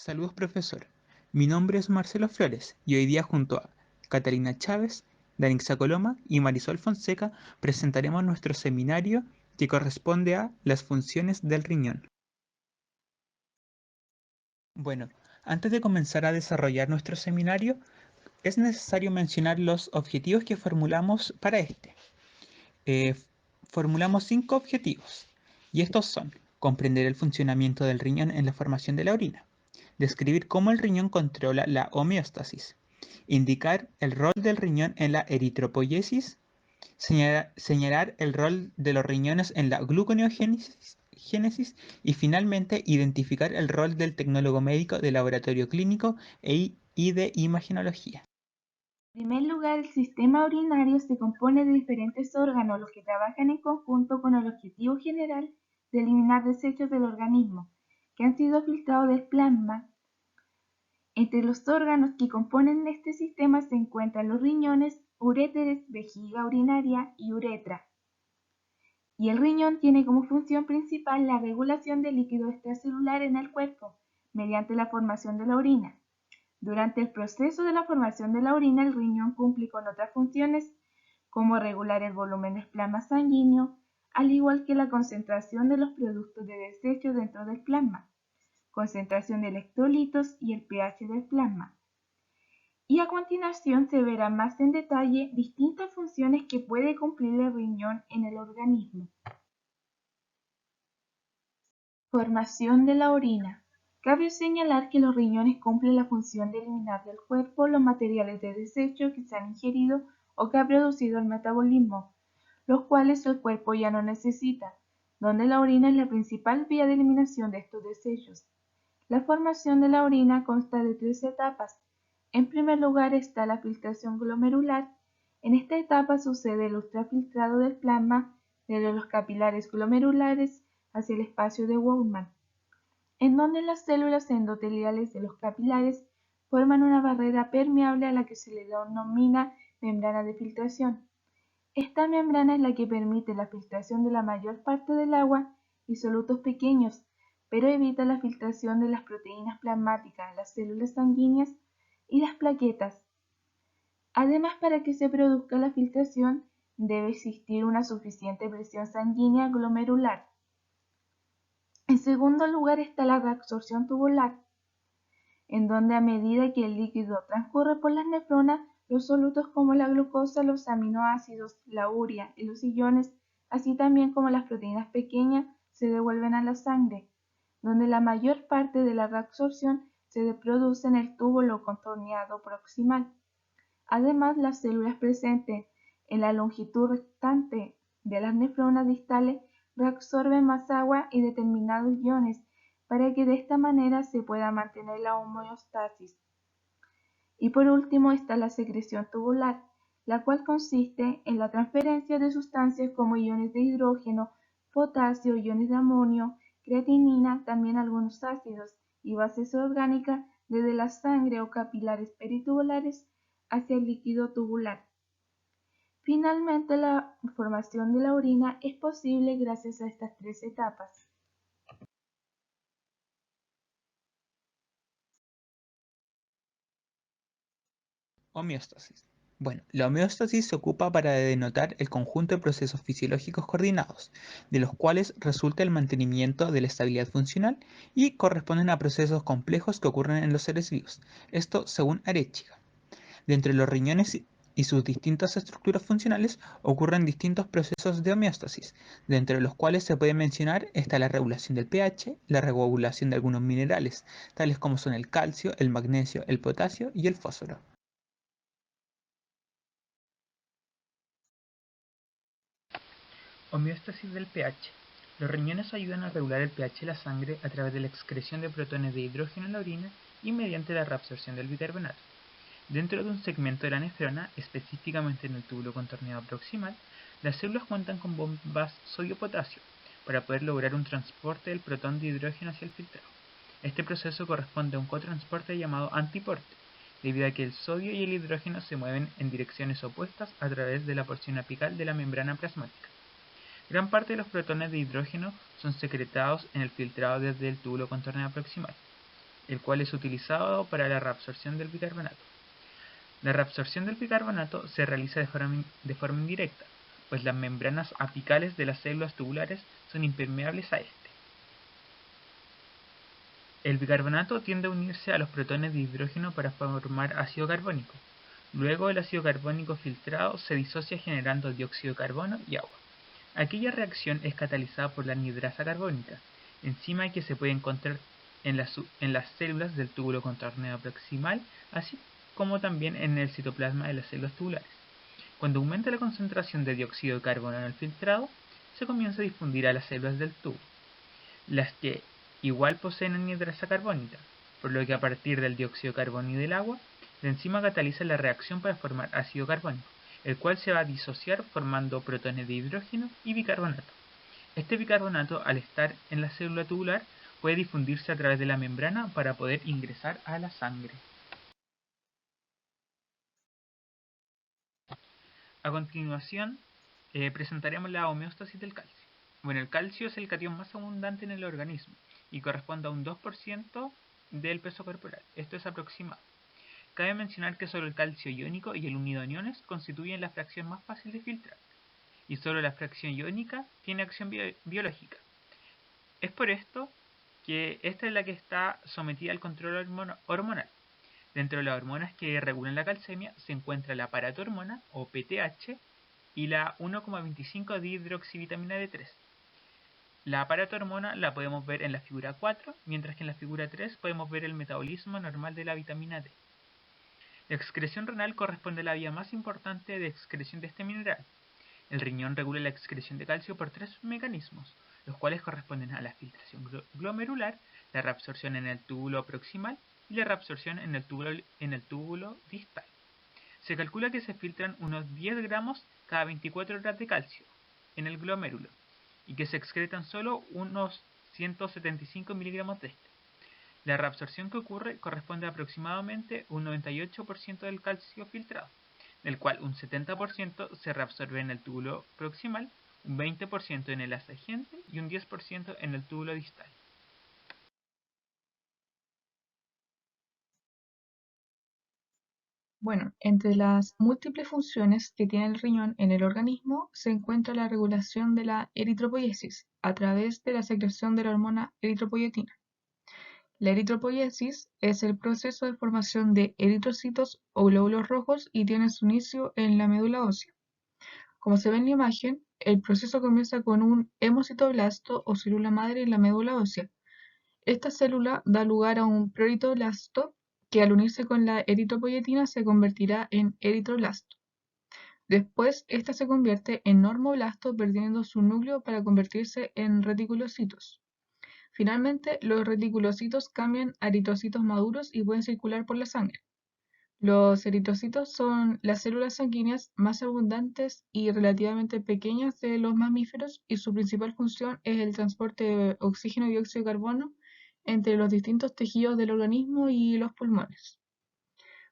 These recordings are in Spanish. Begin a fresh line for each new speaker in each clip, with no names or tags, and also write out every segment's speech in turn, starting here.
Saludos, profesor. Mi nombre es Marcelo Flores y hoy día junto a Catalina Chávez, Danixa Coloma y Marisol Fonseca presentaremos nuestro seminario que corresponde a las funciones del riñón. Bueno, antes de comenzar a desarrollar nuestro seminario, es necesario mencionar los objetivos que formulamos para este. Eh, Formulamos 5 objetivos y estos son: comprender el funcionamiento del riñón en la formación de la orina, describir cómo el riñón controla la homeostasis, indicar el rol del riñón en la eritropoyesis, señalar el rol de los riñones en la gluconeogénesis y finalmente identificar el rol del tecnólogo médico de laboratorio clínico y de imagenología.
En primer lugar, el sistema urinario se compone de diferentes órganos, los que trabajan en conjunto con el objetivo general de eliminar desechos del organismo, que han sido filtrados del plasma. Entre los órganos que componen este sistema se encuentran los riñones, uréteres, vejiga urinaria y uretra. Y el riñón tiene como función principal la regulación del líquido extracelular en el cuerpo, mediante la formación de la orina. Durante el proceso de la formación de la orina, el riñón cumple con otras funciones, como regular el volumen del plasma sanguíneo, al igual que la concentración de los productos de desecho dentro del plasma, concentración de electrolitos y el pH del plasma. Y a continuación se verá más en detalle distintas funciones que puede cumplir el riñón en el organismo. Formación de la orina. Cabe señalar que los riñones cumplen la función de eliminar del cuerpo los materiales de desecho que se han ingerido o que ha producido el metabolismo, los cuales el cuerpo ya no necesita, donde la orina es la principal vía de eliminación de estos desechos. La formación de la orina consta de 3 etapas. En primer lugar está la filtración glomerular. En esta etapa sucede el ultrafiltrado del plasma desde los capilares glomerulares hacia el espacio de Bowman, en donde las células endoteliales de los capilares forman una barrera permeable a la que se le denomina membrana de filtración. Esta membrana es la que permite la filtración de la mayor parte del agua y solutos pequeños, pero evita la filtración de las proteínas plasmáticas, las células sanguíneas y las plaquetas. Además, para que se produzca la filtración, debe existir una suficiente presión sanguínea glomerular. En segundo lugar está la reabsorción tubular, en donde a medida que el líquido transcurre por las nefronas, los solutos como la glucosa, los aminoácidos, la urea y los iones, así también como las proteínas pequeñas, se devuelven a la sangre, donde la mayor parte de la reabsorción se produce en el túbulo contorneado proximal. Además, las células presentes en la longitud restante de las nefronas distales reabsorben más agua y determinados iones para que de esta manera se pueda mantener la homeostasis. Y por último está la secreción tubular, la cual consiste en la transferencia de sustancias como iones de hidrógeno, potasio, iones de amonio, creatinina, también algunos ácidos y bases orgánicas desde la sangre o capilares peritubulares hacia el líquido tubular. Finalmente, la formación de la orina es posible gracias a estas 3 etapas.
Homeostasis. Bueno, la homeostasis se ocupa para denotar el conjunto de procesos fisiológicos coordinados, de los cuales resulta el mantenimiento de la estabilidad funcional y corresponden a procesos complejos que ocurren en los seres vivos. Esto según Arechiga. Dentro de los riñones y sus distintas estructuras funcionales ocurren distintos procesos de homeostasis, dentro de los cuales se puede mencionar está la regulación del pH, la regulación de algunos minerales, tales como son el calcio, el magnesio, el potasio y el fósforo. Homeostasis del pH. Los riñones ayudan a regular el pH de la sangre a través de la excreción de protones de hidrógeno en la orina y mediante la reabsorción del bicarbonato. Dentro de un segmento de la nefrona, específicamente en el túbulo contorneado proximal, las células cuentan con bombas sodio-potasio para poder lograr un transporte del protón de hidrógeno hacia el filtrado. Este proceso corresponde a un cotransporte llamado antiporte, debido a que el sodio y el hidrógeno se mueven en direcciones opuestas a través de la porción apical de la membrana plasmática. Gran parte de los protones de hidrógeno son secretados en el filtrado desde el túbulo contorneado proximal. el cual es utilizado para la reabsorción del bicarbonato. La reabsorción del bicarbonato se realiza de forma indirecta, pues las membranas apicales de las células tubulares son impermeables a este. El bicarbonato tiende a unirse a los protones de hidrógeno para formar ácido carbónico. Luego el ácido carbónico filtrado se disocia generando dióxido de carbono y agua. Aquella reacción es catalizada por la anhidrasa carbónica, enzima que se puede encontrar en las células del túbulo contorneo proximal, así como también en el citoplasma de las células tubulares. Cuando aumenta la concentración de dióxido de carbono en el filtrado, se comienza a difundir a las células del tubo, las que igual poseen anhidrasa carbónica, por lo que a partir del dióxido de carbono y del agua, la enzima cataliza la reacción para formar ácido carbónico, el cual se va a disociar formando protones de hidrógeno y bicarbonato. Este bicarbonato, al estar en la célula tubular, puede difundirse a través de la membrana para poder ingresar a la sangre. A continuación, presentaremos la homeostasis del calcio. Bueno, el calcio es el catión más abundante en el organismo y corresponde a un 2% del peso corporal. Esto es aproximado. Cabe mencionar que solo el calcio iónico y el unido en iones constituyen la fracción más fácil de filtrar, y solo la fracción iónica tiene acción biológica. Es por esto que esta es la que está sometida al control hormonal. Dentro de las hormonas que regulan la calcemia se encuentra la paratormona o PTH y la 1,25 dihidroxivitamina D3. La paratormona la podemos ver en la figura 4, mientras que en la figura 3 podemos ver el metabolismo normal de la vitamina D. La excreción renal corresponde a la vía más importante de excreción de este mineral. El riñón regula la excreción de calcio por 3 mecanismos, los cuales corresponden a la filtración glomerular, la reabsorción en el túbulo proximal y la reabsorción en el túbulo distal. Se calcula que se filtran unos 10 gramos cada 24 horas de calcio en el glomérulo y que se excretan solo unos 175 miligramos de este. La reabsorción que ocurre corresponde a aproximadamente un 98% del calcio filtrado, del cual un 70% se reabsorbe en el túbulo proximal, un 20% en el ascendente y un 10% en el túbulo distal.
Bueno, entre las múltiples funciones que tiene el riñón en el organismo se encuentra la regulación de la eritropoiesis a través de la secreción de la hormona eritropoyetina. La eritropoiesis es el proceso de formación de eritrocitos o glóbulos rojos y tiene su inicio en la médula ósea. Como se ve en la imagen, el proceso comienza con un hemocitoblasto o célula madre en la médula ósea. Esta célula da lugar a un proritoblasto que al unirse con la eritropoyetina se convertirá en eritroblasto. Después, esta se convierte en normoblasto perdiendo su núcleo para convertirse en reticulocitos. Finalmente, los reticulocitos cambian a eritrocitos maduros y pueden circular por la sangre. Los eritrocitos son las células sanguíneas más abundantes y relativamente pequeñas de los mamíferos y su principal función es el transporte de oxígeno y dióxido de carbono entre los distintos tejidos del organismo y los pulmones.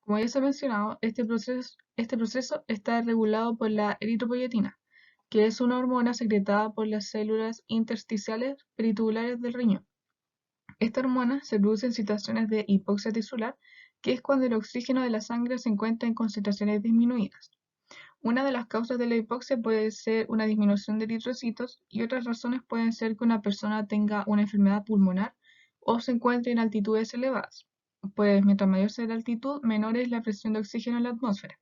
Como ya se ha mencionado, este proceso está regulado por la eritropoyetina, que es una hormona secretada por las células intersticiales peritubulares del riñón. Esta hormona se produce en situaciones de hipoxia tisular, que es cuando el oxígeno de la sangre se encuentra en concentraciones disminuidas. Una de las causas de la hipoxia puede ser una disminución de eritrocitos y otras razones pueden ser que una persona tenga una enfermedad pulmonar o se encuentre en altitudes elevadas, pues mientras mayor sea la altitud, menor es la presión de oxígeno en la atmósfera.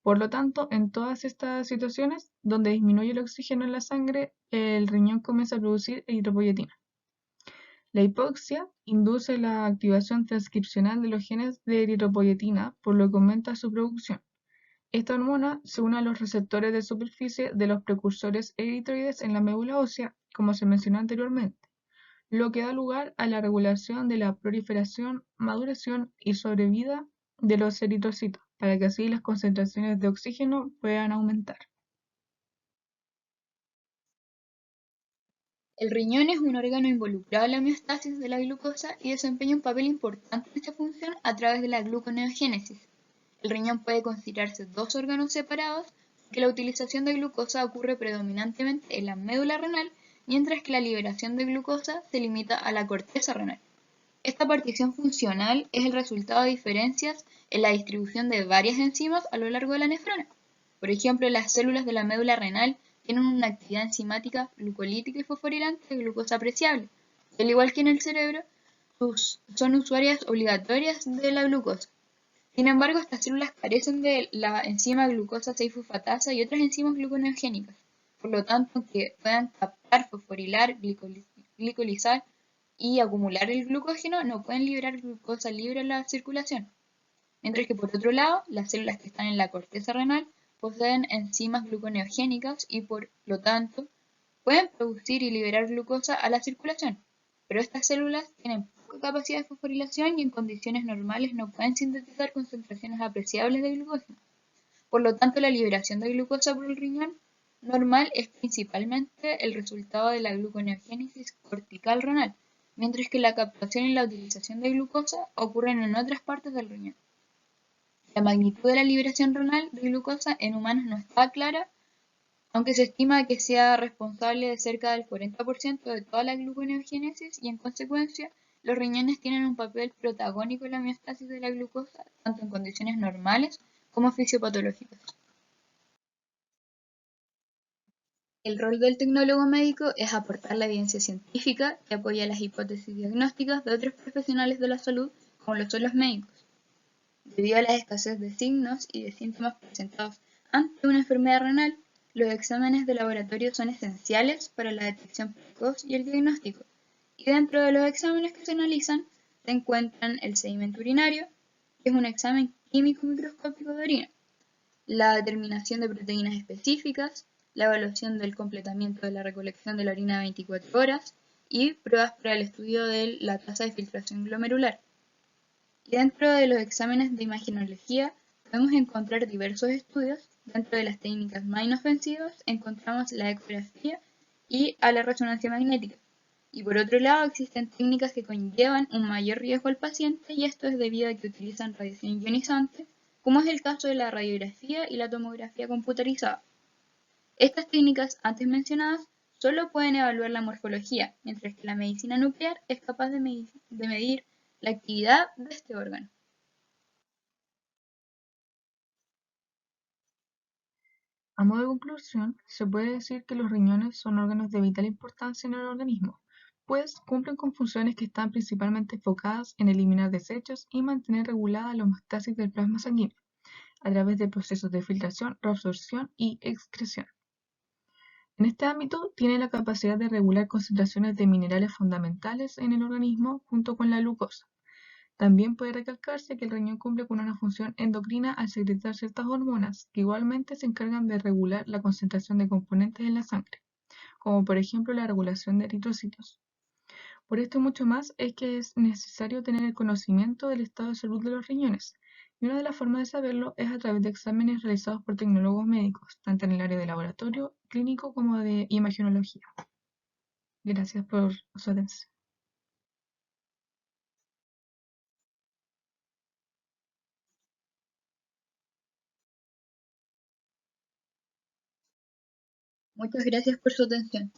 Por lo tanto, en todas estas situaciones donde disminuye el oxígeno en la sangre, el riñón comienza a producir eritropoyetina. La hipoxia induce la activación transcripcional de los genes de eritropoyetina, por lo que aumenta su producción. Esta hormona se une a los receptores de superficie de los precursores eritroides en la médula ósea, como se mencionó anteriormente, lo que da lugar a la regulación de la proliferación, maduración y sobrevida de los eritrocitos, para que así las concentraciones de oxígeno puedan aumentar.
El riñón es un órgano involucrado en la homeostasis de la glucosa y desempeña un papel importante en esta función a través de la gluconeogénesis. El riñón puede considerarse dos órganos separados, que la utilización de glucosa ocurre predominantemente en la médula renal, mientras que la liberación de glucosa se limita a la corteza renal. Esta partición funcional es el resultado de diferencias en la distribución de varias enzimas a lo largo de la nefrona. Por ejemplo, las células de la médula renal tienen una actividad enzimática glucolítica y fosforilante de glucosa apreciable. Al igual que en el cerebro, son usuarias obligatorias de la glucosa. Sin embargo, estas células carecen de la enzima glucosa 6-fosfatasa y otras enzimas gluconeogénicas. Por lo tanto, aunque puedan captar, fosforilar, glicolizar y acumular el glucógeno, no pueden liberar glucosa libre en la circulación. Mientras que por otro lado, las células que están en la corteza renal poseen enzimas gluconeogénicas y por lo tanto pueden producir y liberar glucosa a la circulación. Pero estas células tienen poca capacidad de fosforilación y en condiciones normales no pueden sintetizar concentraciones apreciables de glucógeno. Por lo tanto, la liberación de glucosa por el riñón normal es principalmente el resultado de la gluconeogénesis cortical renal, mientras que la captación y la utilización de glucosa ocurren en otras partes del riñón. La magnitud de la liberación renal de glucosa en humanos no está clara, aunque se estima que sea responsable de cerca del 40% de toda la gluconeogénesis y en consecuencia los riñones tienen un papel protagónico en la homeostasis de la glucosa, tanto en condiciones normales como fisiopatológicas. El rol del tecnólogo médico es aportar la evidencia científica que apoya las hipótesis diagnósticas de otros profesionales de la salud, como lo son los médicos. Debido a la escasez de signos y de síntomas presentados ante una enfermedad renal, los exámenes de laboratorio son esenciales para la detección precoz y el diagnóstico. Y dentro de los exámenes que se analizan se encuentran el sedimento urinario, que es un examen químico microscópico de orina, la determinación de proteínas específicas, la evaluación del completamiento de la recolección de la orina 24 horas y pruebas para el estudio de la tasa de filtración glomerular. Y dentro de los exámenes de imagenología podemos encontrar diversos estudios. Dentro de las técnicas más inofensivas encontramos la ecografía y a la resonancia magnética. Y por otro lado existen técnicas que conllevan un mayor riesgo al paciente y esto es debido a que utilizan radiación ionizante, como es el caso de la radiografía y la tomografía computarizada. Estas técnicas antes mencionadas solo pueden evaluar la morfología, mientras que la medicina nuclear es capaz de medir la actividad de este órgano.
A modo de conclusión, se puede decir que los riñones son órganos de vital importancia en el organismo, pues cumplen con funciones que están principalmente enfocadas en eliminar desechos y mantener regulada la homeostasis del plasma sanguíneo, a través de procesos de filtración, reabsorción y excreción. En este ámbito, tiene la capacidad de regular concentraciones de minerales fundamentales en el organismo junto con la glucosa. También puede recalcarse que el riñón cumple con una función endocrina al secretar ciertas hormonas que igualmente se encargan de regular la concentración de componentes en la sangre, como por ejemplo la regulación de eritrocitos. Por esto y mucho más es que es necesario tener el conocimiento del estado de salud de los riñones, y una de las formas de saberlo es a través de exámenes realizados por tecnólogos médicos, tanto en el área de laboratorio, clínico como de imagenología. Gracias por su atención.
Muchas gracias por su atención.